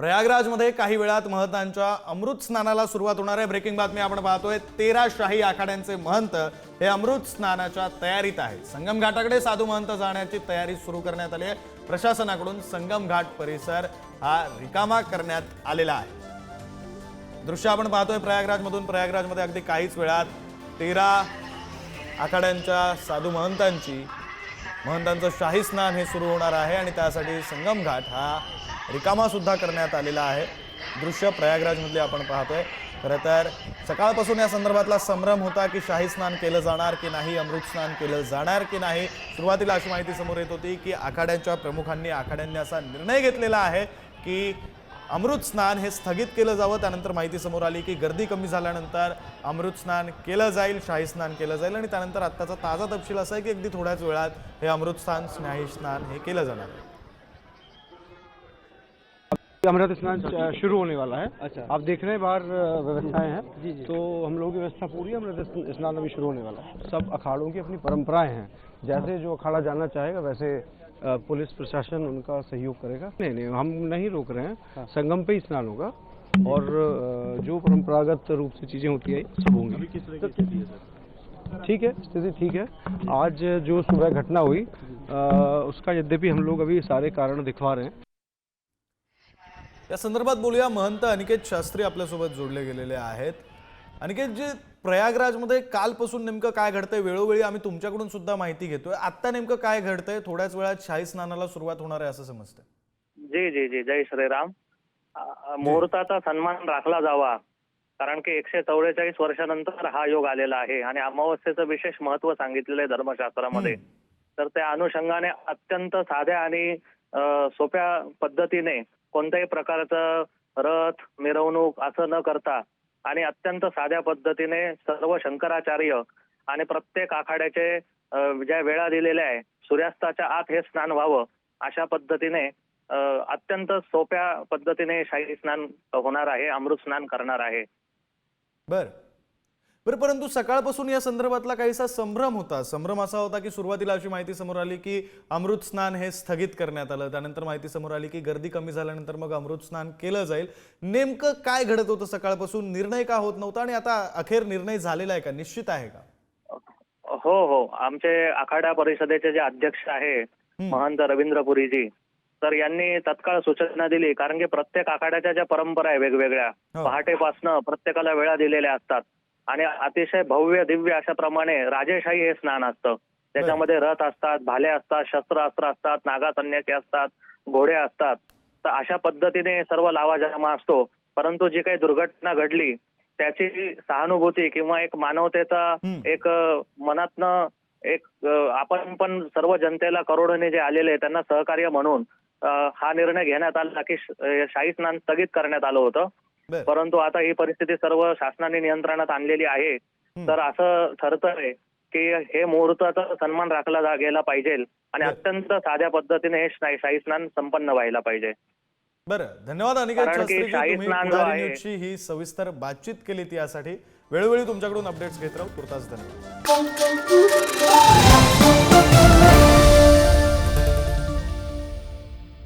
प्रयागराजमध्ये काही वेळात महंतांच्या अमृत स्नानाला सुरुवात होणार आहे। ब्रेकिंग बातमी आपण पाहतोय। 13 शाही आखाड्यांचे महंत हे अमृत स्नानाच्या तयारीत आहेत। संगम घाटाकडे साधू महंत जाण्याची तयारी सुरू करण्यात आली आहे। प्रशासनाकडून संगम घाट परिसर हा रिकामा करण्यात आलेला आहे। दृश्य आपण पाहतोय प्रयागराजमधून। प्रयागराजमध्ये अगदी काहीच वेळात 13 आखाड्यांच्या साधू महंतांचं शाही स्नान हे सुरू होणार आहे आणि त्यासाठी संगम घाट हा रिकामा सुद्धा करण्यात आलेला आहे। दृश्य प्रयागराजमधले आपण पाहतोय। खरं तर सकाळपासून या संदर्भातला संभ्रम होता की शाही स्नान केलं जाणार की नाही, अमृत स्नान केलं जाणार की नाही। सुरुवातीला अशी माहिती समोर येत होती की आखाड्यांच्या प्रमुखांनी असा निर्णय घेतलेला आहे की अमृत स्नान हे स्थगित केलं जावं। त्यानंतर माहिती समोर आली की गर्दी कमी झाल्यानंतर अमृत स्नान केलं जाईल, शाही स्नान केलं जाईल आणि त्यानंतर आत्ताचा ताजा तपशील असा आहे की अगदी थोड्याच वेळात हे अमृत स्नान, शाही स्नान हे केलं जाणार आहे। अमृत स्नान शुरू होने वाला है। अच्छा, आप देख रहे हैं बाहर व्यवस्थाएं हैं। जी जी। तो हम लोगों की व्यवस्था पूरी है। अमृत स्नान अभी शुरू होने वाला है। सब अखाड़ों की अपनी परंपराएं हैं। जैसे जो अखाड़ा जाना चाहेगा वैसे पुलिस प्रशासन उनका सहयोग करेगा। नहीं, हम नहीं रोक रहे हैं। हाँ। संगम पे ही स्नान होगा और जो परंपरागत रूप से चीजें होती है सब होंगी। ठीक है, स्थिति ठीक है। आज जो सुबह घटना हुई उसका यद्यपि हम लोग अभी सारे कारण दिखवा रहे हैं। या संदर्भात बोलूया। महंत अनिकेत शास्त्री आपल्यासोबत जोडले गेलेले आहेत। अनिकेत जी, प्रयागराजमध्ये कालपासून नेमकं काय घडतंय? वेळोवेळी आम्ही तुमच्याकडून सुद्धा माहिती घेतोय। आता नेमकं काय घडतंय? थोड्याच वेळात शाही स्नानाला सुरुवात होणार आहे असं समजतंय। जी जी जी, जय श्रीराम। मुहूर्ताचा सन्मान राखला जावा, कारण की 144 वर्षानंतर हा योग आलेला आहे आणि अमावस्येचं विशेष महत्व सांगितलेलं आहे धर्मशास्त्रामध्ये। तर त्या अनुषंगाने अत्यंत साध्या आणि सोप्या पद्धतीने कोणत्याही प्रकारचं रथ, मिरवणूक असं न करता आणि अत्यंत साध्या पद्धतीने सर्व शंकराचार्य आणि प्रत्येक आखाड्याचे ज्या वेळा दिलेल्या आहे सूर्यास्ताच्या आत हे स्नान व्हावं अशा पद्धतीने अत्यंत सोप्या पद्धतीने शाही स्नान होणार आहे, अमृत स्नान करणार आहे। बरं, परंतु सकाळपासून या संदर्भातला काहीसा संभ्रम होता। संभ्रम असा होता की सुरुवातीला अशी माहिती समोर आली की अमृत स्नान हे स्थगित करण्यात आलं। त्यानंतर माहिती समोर आली की गर्दी कमी झाल्यानंतर मग अमृत स्नान केलं जाईल। नेमकं काय घडत होतं सकाळपासून? निर्णय का होत नव्हता आणि आता अखेर निर्णय झालेला आहे का, निश्चित आहे का? हो हो, आमचे आखाडा परिषदेचे जे अध्यक्ष आहे महंत रवींद्रपुरीजी, तर यांनी तत्काळ सूचना दिली। कारण की प्रत्येक आखाड्याच्या ज्या परंपरा आहे वेगवेगळ्या, पहाटेपासनं प्रत्येकाला वेळा दिलेल्या असतात आणि अतिशय भव्य दिव्य अशा प्रमाणे राजेशाही हे स्नान असतं। त्याच्यामध्ये रथ असतात, भाले असतात, शस्त्रास्त्र असतात, नागासन्यासी असतात, घोडे असतात। तर अशा पद्धतीने सर्व लावाजमा असतो। परंतु जी काही दुर्घटना घडली त्याची सहानुभूती किंवा एक मानवतेचा एक मनातनं एक आपण पण सर्व जनतेला करोडोने जे आलेले त्यांना सहकार्य म्हणून हा निर्णय घेण्यात आला की शाही स्नान स्थगित करण्यात आलं होतं। परंतु आता ही परिस्थिती सर्व शासनाने नियंत्रणात आणलेली आहे। तर असं ठरतंय की हे मुहूर्ताचा सन्मान राखला गेला पाहिजे आणि अत्यंत साध्या पद्धतीने हे शाही स्नान संपन्न व्हायला पाहिजे। बरं, धन्यवाद अनिकेत शास्त्री, तुम्ही पुढारी न्यूजची ही सविस्तर बातचीत केली यासाठी। वेळोवेळी तुमच्याकडून अपडेट्स घेत राहू। तुर्तास धन्यवाद।